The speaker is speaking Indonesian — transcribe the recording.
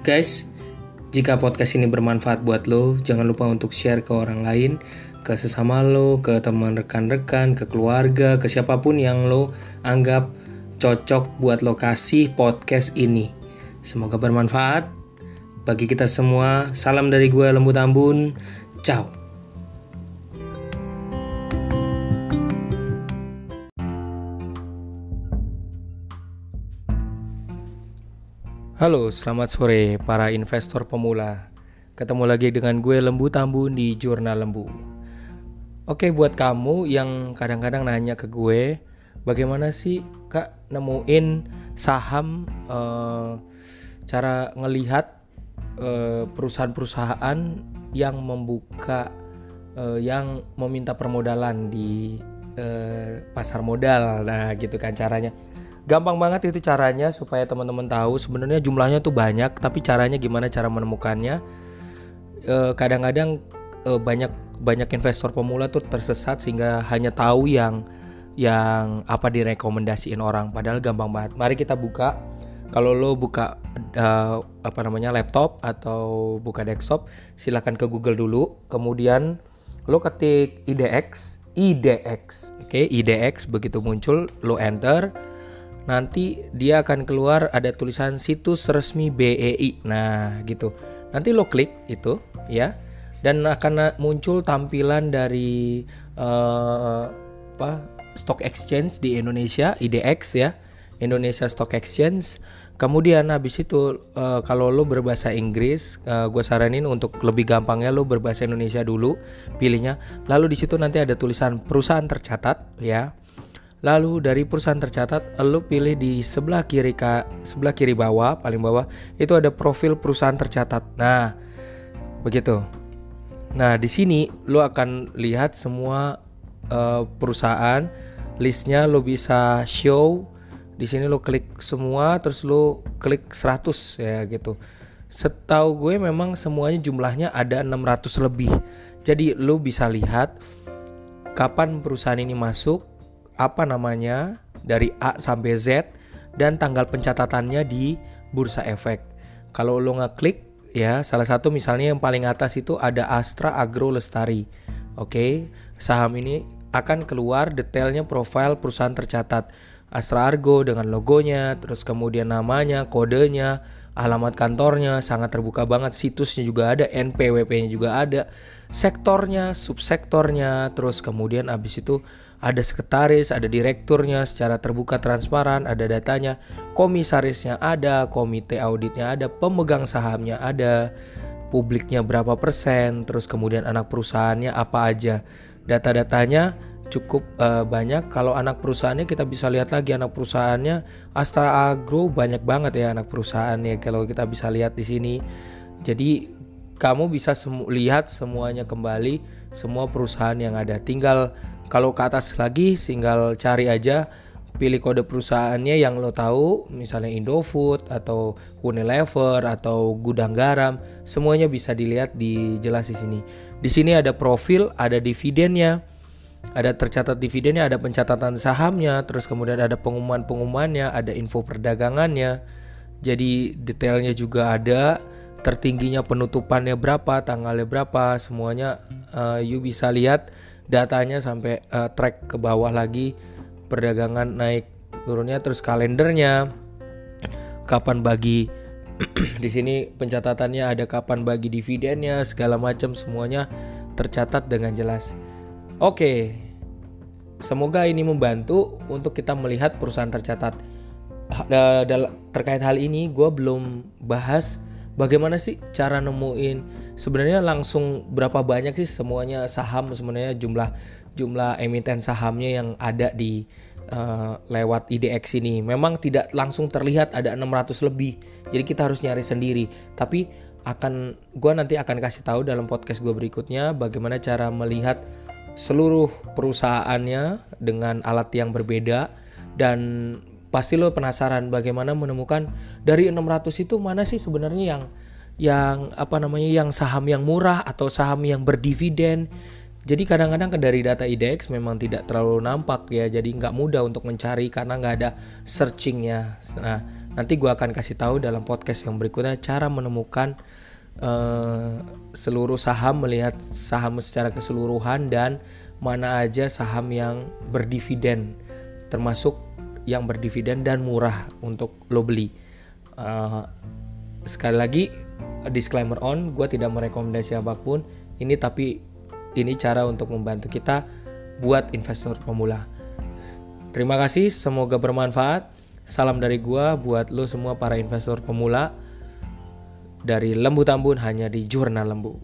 Guys, jika podcast ini bermanfaat buat lo, jangan lupa untuk share ke orang lain, ke sesama lo, ke teman rekan-rekan, ke keluarga, ke siapapun yang lo anggap cocok buat lo kasih podcast ini. Semoga bermanfaat bagi kita semua. Salam dari gue, Lembu Tambun. Ciao. Halo, selamat sore para investor pemula. Ketemu lagi dengan gue, Lembu Tambun, di Jurnal Lembu. Oke, buat kamu yang kadang-kadang nanya ke gue, bagaimana sih Kak nemuin saham, cara ngelihat perusahaan-perusahaan yang membuka, yang meminta permodalan di pasar modal. Nah gitu kan caranya. Gampang banget itu caranya, supaya teman-teman tahu sebenarnya jumlahnya tuh banyak, tapi caranya gimana, cara menemukannya. Kadang-kadang banyak investor pemula tuh tersesat sehingga hanya tahu yang apa direkomendasiin orang, padahal gampang banget. Mari kita buka. Kalau lo buka laptop atau buka desktop, silakan ke Google dulu, kemudian lo ketik IDX, oke, IDX. Begitu muncul, lo enter. Nanti dia akan keluar ada tulisan situs resmi BEI. Nah gitu. Nanti lo klik itu ya, dan akan muncul tampilan dari stock exchange di Indonesia, IDX ya, Indonesia Stock Exchange. Kemudian habis itu kalau lo berbahasa Inggris, gue saranin untuk lebih gampangnya lo berbahasa Indonesia dulu pilihnya. Lalu di situ nanti ada tulisan perusahaan tercatat ya. Lalu dari perusahaan tercatat, lo pilih di sebelah kiri bawah, paling bawah, itu ada profil perusahaan tercatat. Nah, begitu. Nah, di sini lo akan lihat semua perusahaan, listnya lo bisa show. Di sini lo klik semua, terus lo klik 100 ya gitu. Setahu gue memang semuanya jumlahnya ada 600 lebih. Jadi lo bisa lihat kapan perusahaan ini masuk, apa namanya, dari A sampai Z, dan tanggal pencatatannya di Bursa Efek. Kalau lo ngeklik ya, salah satu misalnya yang paling atas itu ada Astra Agro Lestari. Oke, saham ini akan keluar detailnya profil perusahaan tercatat. Astra Agro dengan logonya, terus kemudian namanya, kodenya, alamat kantornya, sangat terbuka banget. Situsnya juga ada, NPWP-nya juga ada, sektornya, subsektornya, terus kemudian abis itu ada sekretaris, ada direkturnya secara terbuka transparan, ada datanya, komisarisnya ada, komite auditnya ada, pemegang sahamnya ada, publiknya berapa persen, terus kemudian anak perusahaannya apa aja. Data-datanya cukup banyak. Kalau anak perusahaannya kita bisa lihat lagi, anak perusahaannya Astra Agro banyak banget ya anak perusahaannya, kalau kita bisa lihat di sini. Jadi kamu bisa lihat semuanya kembali, semua perusahaan yang ada. Tinggal kalau ke atas lagi, tinggal cari aja, pilih kode perusahaannya yang lo tahu, misalnya Indofood atau Unilever atau Gudang Garam, semuanya bisa dilihat jelas di sini. Di sini ada profil, ada dividennya, ada tercatat dividennya, ada pencatatan sahamnya, terus kemudian ada pengumumannya, ada info perdagangannya. Jadi detailnya juga ada, tertingginya penutupannya berapa, tanggalnya berapa, semuanya you bisa lihat datanya sampai track ke bawah lagi, perdagangan naik turunnya, terus kalendernya, kapan bagi di sini pencatatannya ada, kapan bagi dividennya, segala macam semuanya tercatat dengan jelas. Oke, semoga ini membantu untuk kita melihat perusahaan tercatat. Terkait hal ini gue belum bahas bagaimana sih cara nemuin sebenarnya langsung berapa banyak sih semuanya saham, sebenarnya jumlah emiten sahamnya yang ada di lewat IDX ini. Memang tidak langsung terlihat ada 600 lebih, jadi kita harus nyari sendiri. Tapi gue nanti akan kasih tahu dalam podcast gue berikutnya bagaimana cara melihat seluruh perusahaannya dengan alat yang berbeda. Dan pasti lo penasaran bagaimana menemukan dari 600 itu mana sih sebenarnya yang saham yang murah atau saham yang berdividen. Jadi kadang-kadang dari data IDX memang tidak terlalu nampak ya, jadi nggak mudah untuk mencari karena nggak ada searchingnya. Nah, Nanti gue akan kasih tahu dalam podcast yang berikutnya cara menemukan seluruh saham, melihat saham secara keseluruhan dan mana aja saham yang berdividen, termasuk yang berdividen dan murah untuk lo beli. Sekali lagi disclaimer gue tidak merekomendasi apapun ini, tapi ini cara untuk membantu kita buat investor pemula. Terima kasih, semoga bermanfaat. Salam dari gue buat lo semua para investor pemula. Dari Lembu Tambun hanya di Jurnal Lembu.